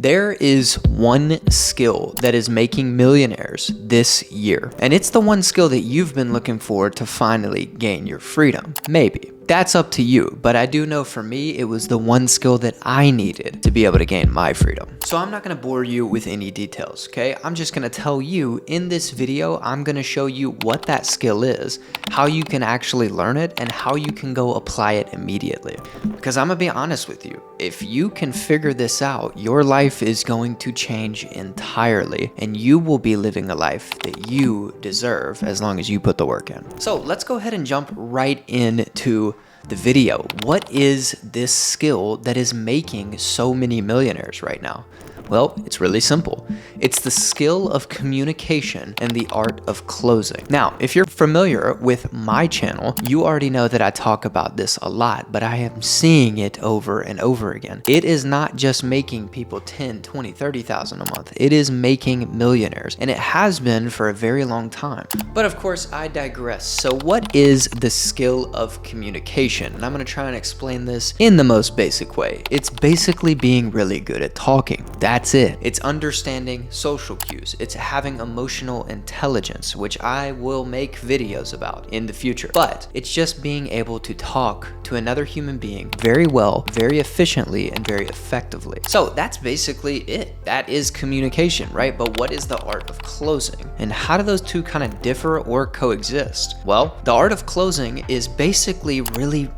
There is one skill that is making millionaires this year, and it's the one skill that you've been looking for to finally gain your freedom. Maybe. That's up to you, but I do know for me, it was the one skill that I needed to be able to gain my freedom. So I'm not gonna bore you with any details, okay? I'm just gonna tell you in this video, I'm gonna show you what that skill is, how you can actually learn it, and how you can go apply it immediately. Because I'm gonna be honest with you, if you can figure this out, your life is going to change entirely, and you will be living a life that you deserve as long as you put the work in. So let's go ahead and jump right into the video. What is this skill that is making so many millionaires right now? Well, it's really simple. It's the skill of communication and the art of closing. Now, if you're familiar with my channel, you already know that I talk about this a lot, but I am seeing it over and over again. It is not just making people 10, 20, 30,000 a month. It is making millionaires, and it has been for a very long time. But of course, I digress. So what is the skill of communication? And I'm gonna try and explain this in the most basic way. It's basically being really good at talking. That's it. It's understanding social cues. It's having emotional intelligence, which I will make videos about in the future. But it's just being able to talk to another human being very well, very efficiently, and very effectively. So that's basically it. That is communication, right? But what is the art of closing? And how do those two kind of differ or coexist? Well, the art of closing is basically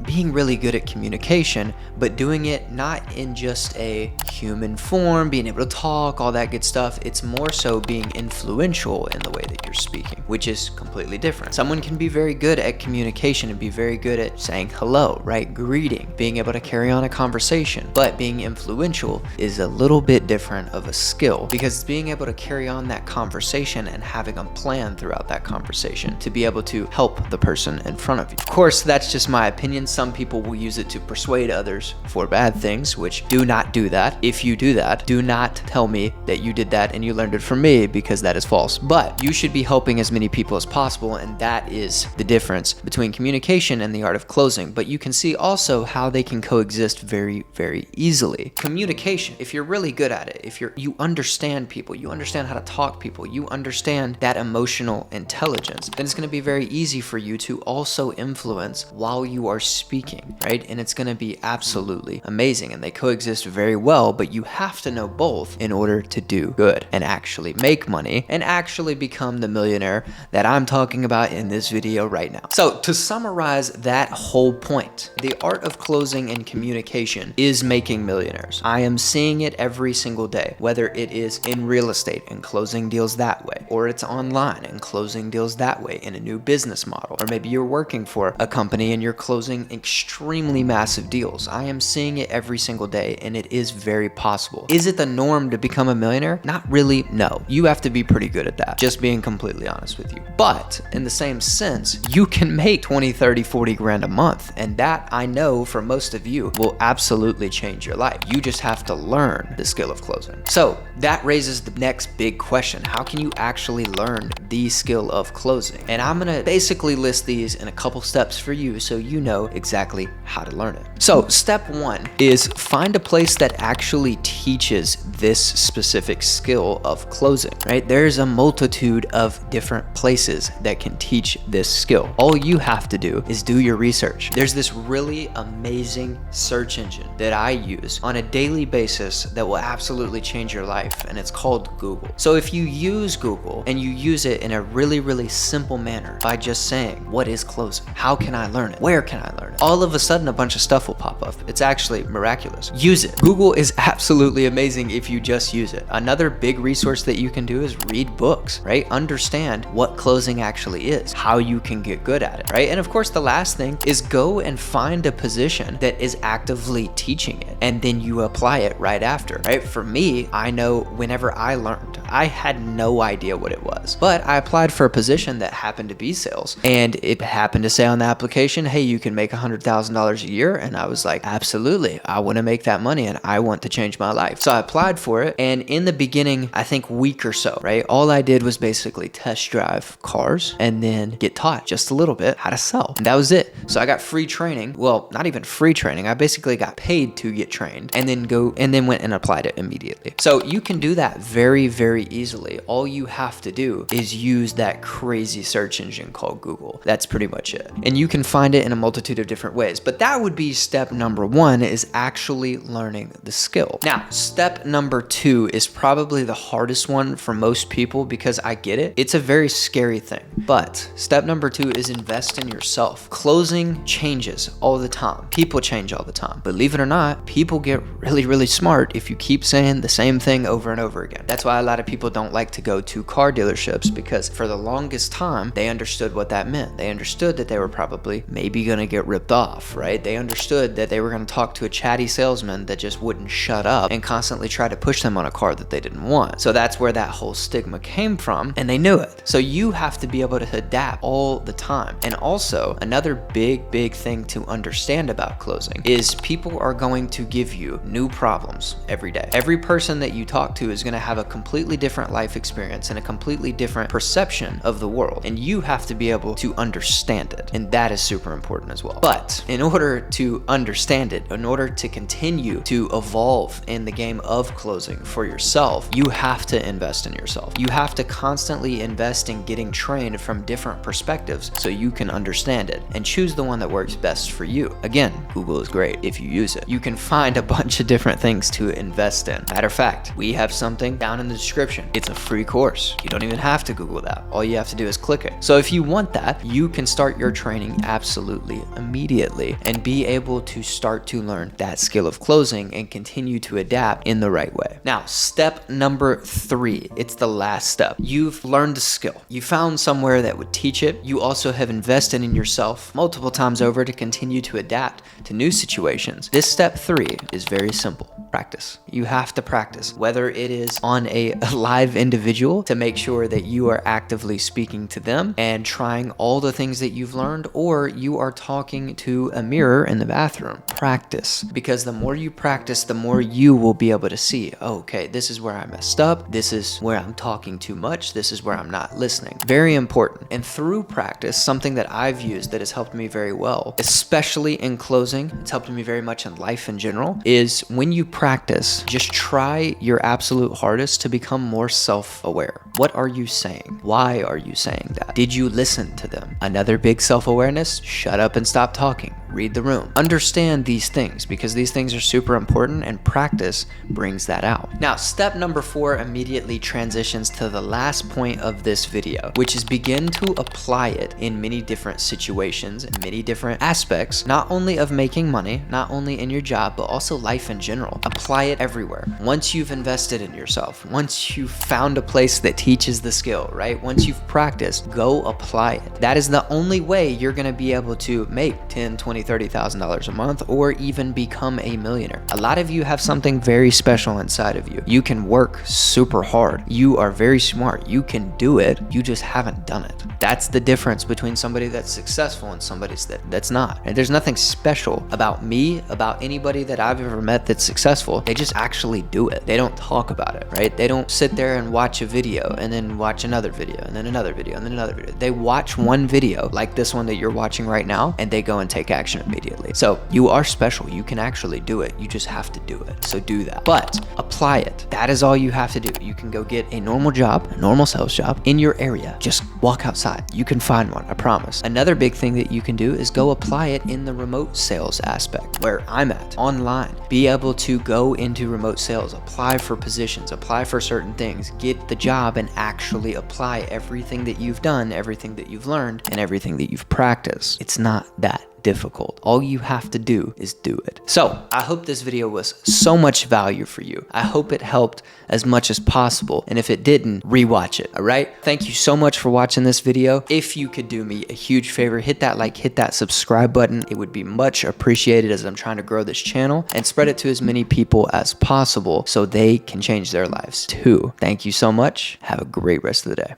being really good at communication, but doing it not in just a human form, being able to talk, all that good stuff. It's more so being influential in the way that you're speaking, which is completely different. Someone can be very good at communication and be very good at saying hello, right? Greeting, being able to carry on a conversation, but being influential is a little bit different of a skill because it's being able to carry on that conversation and having a plan throughout that conversation to be able to help the person in front of you. Of course, that's just my opinion. Some people will use it to persuade others for bad things, which do not do that. If you do that, do not tell me that you did that and you learned it from me, because that is false. But you should be helping as many people as possible, and that is the difference between communication and the art of closing. But you can see also how they can coexist very, very easily. Communication, if you're really good at it, if you understand people, you understand how to talk to people, you understand that emotional intelligence, then it's going to be very easy for you to also influence while you are speaking, right? And it's going to be absolutely amazing, and they coexist very well, but you have to know both in order to do good and actually make money and actually become the millionaire that I'm talking about in this video right now. So to summarize that whole point, the art of closing and communication is making millionaires. I am seeing it every single day, whether it is in real estate and closing deals that way, or it's online and closing deals that way in a new business model, or maybe you're working for a company and you're closing extremely massive deals. I am seeing it every single day, and it is very possible. Is it the norm to become a millionaire? Not really, no. You have to be pretty good at that, just being completely honest with you. But in the same sense, you can make 20, 30, 40 grand a month, and that I know for most of you will absolutely change your life. You just have to learn the skill of closing. So that raises the next big question. How can you actually learn the skill of closing? And I'm gonna basically list these in a couple steps for you so you know exactly how to learn it. So step one is find a place that actually teaches this specific skill of closing, right? There's a multitude of different places that can teach this skill. All you have to do is do your research. There's this really amazing search engine that I use on a daily basis that will absolutely change your life, and it's called Google. So if you use Google and you use it in a really, really simple manner by just saying, what is closing? How can I learn it? Where can I learn it? All of a sudden, a bunch of stuff will pop up. It's actually miraculous. Use it. Google is absolutely amazing if you just use it. Another big resource that you can do is read books, right? Understand what closing actually is, how you can get good at it, right? And of course, the last thing is go and find a position that is actively teaching it, and then you apply it right after, right? For me, I know whenever I learned, I had no idea what it was, but I applied for a position that happened to be sales, and it happened to say on the application, hey, you can make $100,000 a year. And I was like, absolutely, I want to make that money and I want to change my life. So I applied for it. And in the beginning, I think week or so, right, all I did was basically test drive cars and then get taught just a little bit how to sell. And that was it. So I got free training. Well, not even free training. I basically got paid to get trained and then went and applied it immediately. So you can do that very, very easily. All you have to do is use that crazy search engine called Google. That's pretty much it. And you can find it in a multitude of different ways. But that would be step number one, is actually learning the skill. Now, step number two is probably the hardest one for most people, because I get it. It's a very scary thing. But step number two is invest in yourself. Closing changes all the time. People change all the time. Believe it or not, people get really, really smart if you keep saying the same thing over and over again. That's why a lot of people don't like to go to car dealerships, because for the longest time, they understood what that meant. They understood that they were probably maybe gonna get ripped off, right? They understood that they were gonna talk to a chatty salesman that just wouldn't shut up and constantly try to push them on a car that they didn't want. So that's where that whole stigma came from, and they knew it. So you have to be able to adapt all the time. And also, another big thing to understand about closing is people are going to give you new problems every day. Every person that you talk to is gonna have a completely different life experience and a completely different perception of the world. And you have to be able to understand it. And that is super important as well. But in order to understand it, in order to continue to evolve in the game of closing for yourself, you have to invest in yourself. You have to constantly invest in getting trained from different perspectives so you can understand it and choose the one that works best for you. Again, Google is great if you use it. You can find a bunch of different things to invest in. Matter of fact, we have something down in the description. It's a free course. You don't even have to Google that. All you have to do is click it. So if you want that, you can start your training absolutely immediately and be able to start to learn that skill of closing and continue to adapt in the right way. Now, step number three, it's the last step. You've learned a skill. You found somewhere that would teach it. You also have invested in yourself multiple times over to continue to adapt to new situations. This step three is very simple. Practice. You have to practice, whether it is on a live individual to make sure that you are actively speaking to them and trying all the things that you've learned, or you are talking to a mirror in the bathroom. Practice, because the more you practice, the more you will be able to see, oh, okay, this is where I messed up. This is where I'm talking too much. This is where I'm not listening. Very important. And through practice, something that I've used that has helped me very well, especially in closing, it's helped me very much in life in general, is when you practice, just try your absolute hardest to become more self-aware. What are you saying? Why are you saying that? Did you listen to them? Another big self-awareness, shut up and stop talking. Read the room. Understand these things, because these things are super important and practice brings that out. Now, step number four immediately transitions to the last point of this video, which is begin to apply it in many different situations and many different aspects, not only of making money, not only in your job, but also life in general. Apply it everywhere. Once you've invested in yourself, once you've found a place that teaches the skill, right? Once you've practiced, go apply it. That is the only way you're gonna be able to make $10, $20, $30,000 a month, or even become a millionaire. A lot of you have something very special inside of you. You can work super hard. You are very smart. You can do it. You just haven't done it. That's the difference between somebody that's successful and somebody that's not. And there's nothing special about me, about anybody that I've ever met that's successful. They just actually do it. They don't talk about it, right? They don't sit there and watch a video and then watch another video and then another video and then another video. They watch one video like this one that you're watching right now, and they go and take action immediately. So you are special. You can actually do it. You just have to do it. So do that. But apply it. That is all you have to do. You can go get a normal job, a normal sales job in your area. Just walk outside. You can find one, I promise. Another big thing that you can do is go apply it in the remote sales aspect, where I'm at, online. Be able to go into remote sales, apply for positions, apply for certain things, get the job, and actually apply everything that you've done, everything that you've learned, and everything that you've practiced. It's not that difficult. All you have to do is do it. So I hope this video was so much value for you. I hope it helped as much as possible. And if it didn't, rewatch it. All right. Thank you so much for watching this video. If you could do me a huge favor, hit that like, hit that subscribe button. It would be much appreciated as I'm trying to grow this channel, and spread it to as many people as possible so they can change their lives too. Thank you so much. Have a great rest of the day.